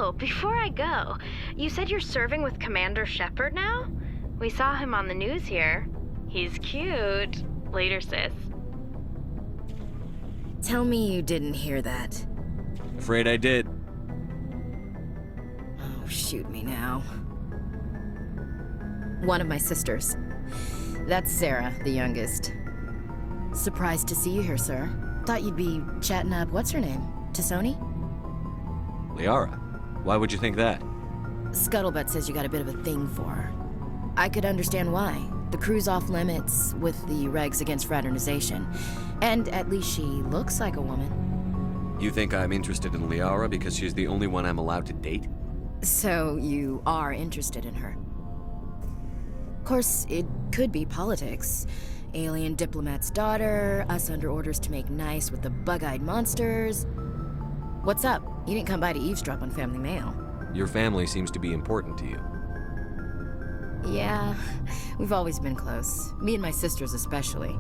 Oh, before I go, you said you're serving with Commander Shepard now? We saw him on the news here. He's cute. Later, sis. Tell me you didn't hear that. Afraid I did. Oh, shoot me now. One of my sisters. That's Sarah, the youngest. Surprised to see you here, sir. Thought you'd be chatting up, what's her name? Tassoni? Liara, why would you think that? Scuttlebutt says you got a bit of a thing for her. I could understand why. The crew's off limits with the regs against fraternization. And at least she looks like a woman. You think I'm interested in Liara because she's the only one I'm allowed to date? So you are interested in her. Of course, it could be politics. Alien diplomat's daughter, us under orders to make nice with the bug-eyed monsters. What's up? You didn't come by to eavesdrop on Family Mail. Your family seems to be important to you. Yeah, we've always been close. Me and my sisters especially.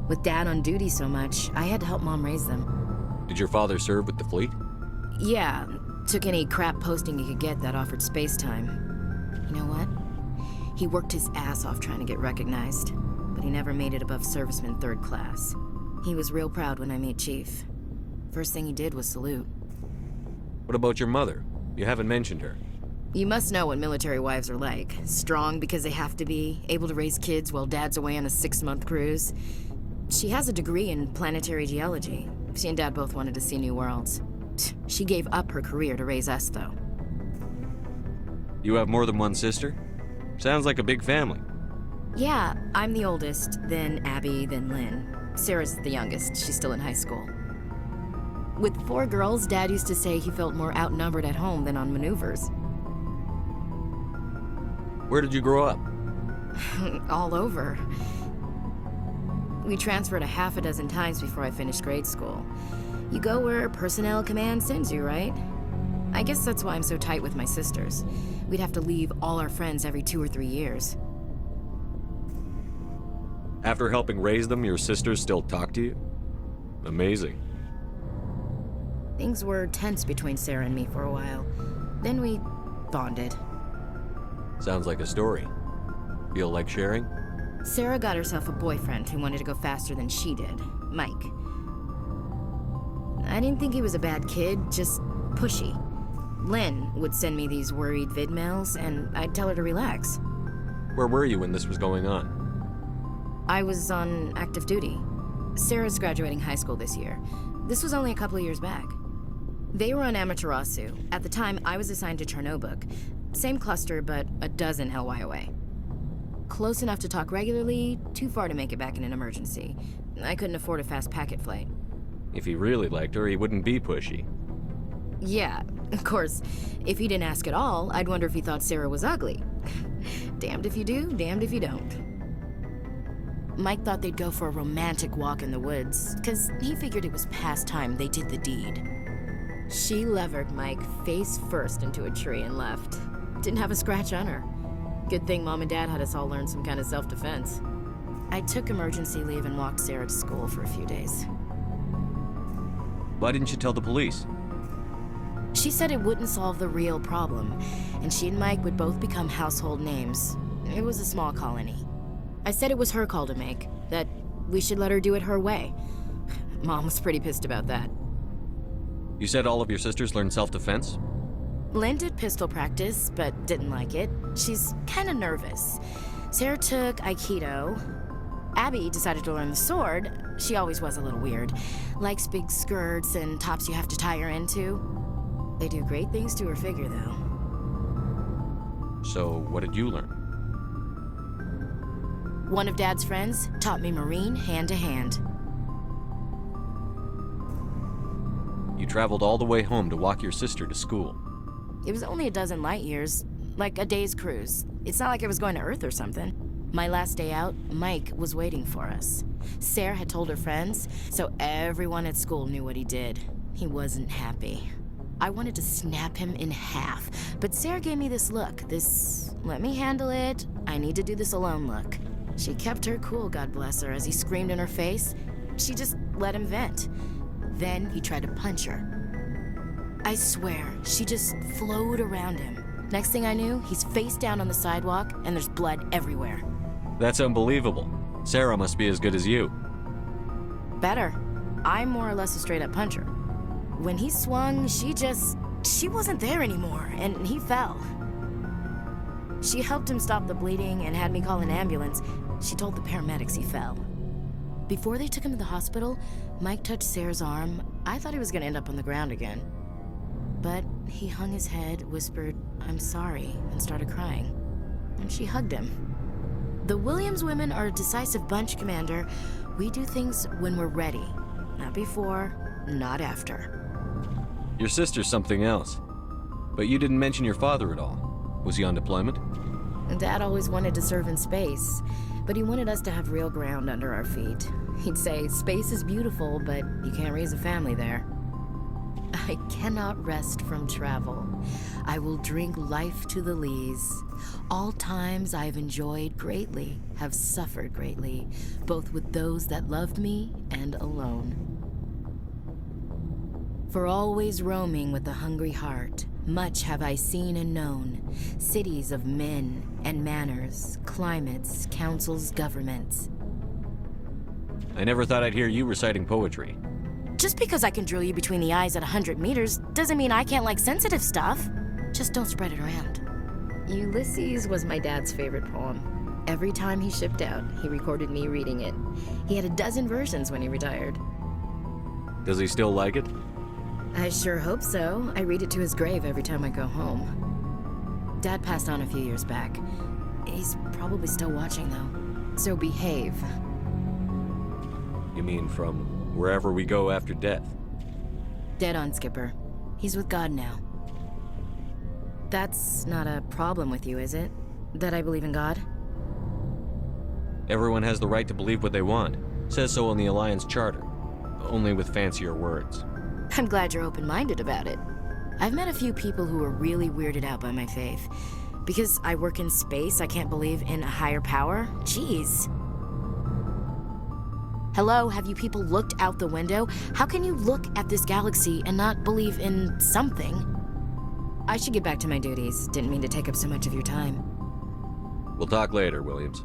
With Dad on duty so much, I had to help Mom raise them. Did your father serve with the fleet? Yeah, took any crap posting he could get that offered space time. You know what? He worked his ass off trying to get recognized, but he never made it above serviceman 3rd class. He was real proud when I made Chief. First thing he did was salute. What about your mother? You haven't mentioned her. You must know what military wives are like. Strong because they have to be, able to raise kids while Dad's away on a 6-month cruise. She has a degree in planetary geology. She and Dad both wanted to see new worlds. She gave up her career to raise us, though. You have more than one sister? Sounds like a big family. Yeah, I'm the oldest, then Abby, then Lynn. Sarah's the youngest. She's still in high school. With 4 girls, Dad used to say he felt more outnumbered at home than on maneuvers. Where did you grow up? All over. We transferred a half a dozen times before I finished grade school. You go where personnel command sends you, right? I guess that's why I'm so tight with my sisters. We'd have to leave all our friends every 2 or 3 years. After helping raise them, your sisters still talk to you? Amazing. Things were tense between Sarah and me for a while. Then we bonded. Sounds like a story. Feel like sharing? Sarah got herself a boyfriend who wanted to go faster than she did, Mike. I didn't think he was a bad kid, just pushy. Lynn would send me these worried vid mails, and I'd tell her to relax. Where were you when this was going on? I was on active duty. Sarah's graduating high school this year. This was only a couple of years back. They were on Amaterasu. At the time, I was assigned to Chernobog. Same cluster, but a dozen LY away. Close enough to talk regularly, too far to make it back in an emergency. I couldn't afford a fast packet flight. If he really liked her, he wouldn't be pushy. Yeah, of course. If he didn't ask at all, I'd wonder if he thought Sarah was ugly. Damned if you do, damned if you don't. Mike thought they'd go for a romantic walk in the woods, because he figured it was past time they did the deed. She levered Mike face first into a tree and left. Didn't have a scratch on her. Good thing Mom and Dad had us all learn some kind of self-defense. I took emergency leave and walked Sarah to school for a few days. Why didn't you tell the police? She said it wouldn't solve the real problem, and she and Mike would both become household names. It was a small colony. I said it was her call to make, that we should let her do it her way. Mom was pretty pissed about that. You said all of your sisters learned self-defense? Lynn did pistol practice, but didn't like it. She's kind of nervous. Sarah took Aikido. Abby decided to learn the sword. She always was a little weird. Likes big skirts and tops you have to tie her into. They do great things to her figure, though. So, what did you learn? One of Dad's friends taught me Marine hand to hand. You traveled all the way home to walk your sister to school. It was only a dozen light years, like a day's cruise. It's not like I was going to Earth or something. My last day out, Mike was waiting for us. Sarah had told her friends, so everyone at school knew what he did. He wasn't happy. I wanted to snap him in half, but Sarah gave me this look, this let me handle it, I need to do this alone look. She kept her cool, God bless her, as he screamed in her face. She just let him vent. Then he tried to punch her. I swear, she just flowed around him. Next thing I knew, he's face down on the sidewalk, and there's blood everywhere. That's unbelievable. Sarah must be as good as you. Better. I'm more or less a straight-up puncher. When he swung, she wasn't there anymore, and he fell. She helped him stop the bleeding and had me call an ambulance. She told the paramedics he fell. Before they took him to the hospital, Mike touched Sarah's arm. I thought he was gonna end up on the ground again. But he hung his head, whispered, "I'm sorry," and started crying. And she hugged him. The Williams women are a decisive bunch, Commander. We do things when we're ready. Not before, not after. Your sister's something else. But you didn't mention your father at all. Was he on deployment? Dad always wanted to serve in space, but he wanted us to have real ground under our feet. He'd say, space is beautiful, but you can't raise a family there. I cannot rest from travel. I will drink life to the lees. All times I have enjoyed greatly, have suffered greatly, both with those that loved me and alone. For always roaming with a hungry heart, much have I seen and known, cities of men and manners, climates, councils, governments. I never thought I'd hear you reciting poetry. Just because I can drill you between the eyes at 100 meters doesn't mean I can't like sensitive stuff. Just don't spread it around. Ulysses was my dad's favorite poem. Every time he shipped out, he recorded me reading it. He had a dozen versions when he retired. Does he still like it? I sure hope so. I read it to his grave every time I go home. Dad passed on a few years back. He's probably still watching, though. So behave. You mean from wherever we go after death? Dead on, Skipper. He's with God now. That's not a problem with you, is it? That I believe in God? Everyone has the right to believe what they want. Says so in the Alliance Charter. Only with fancier words. I'm glad you're open-minded about it. I've met a few people who are really weirded out by my faith. Because I work in space, I can't believe in a higher power? Jeez. Hello, have you people looked out the window? How can you look at this galaxy and not believe in something? I should get back to my duties. Didn't mean to take up so much of your time. We'll talk later, Williams.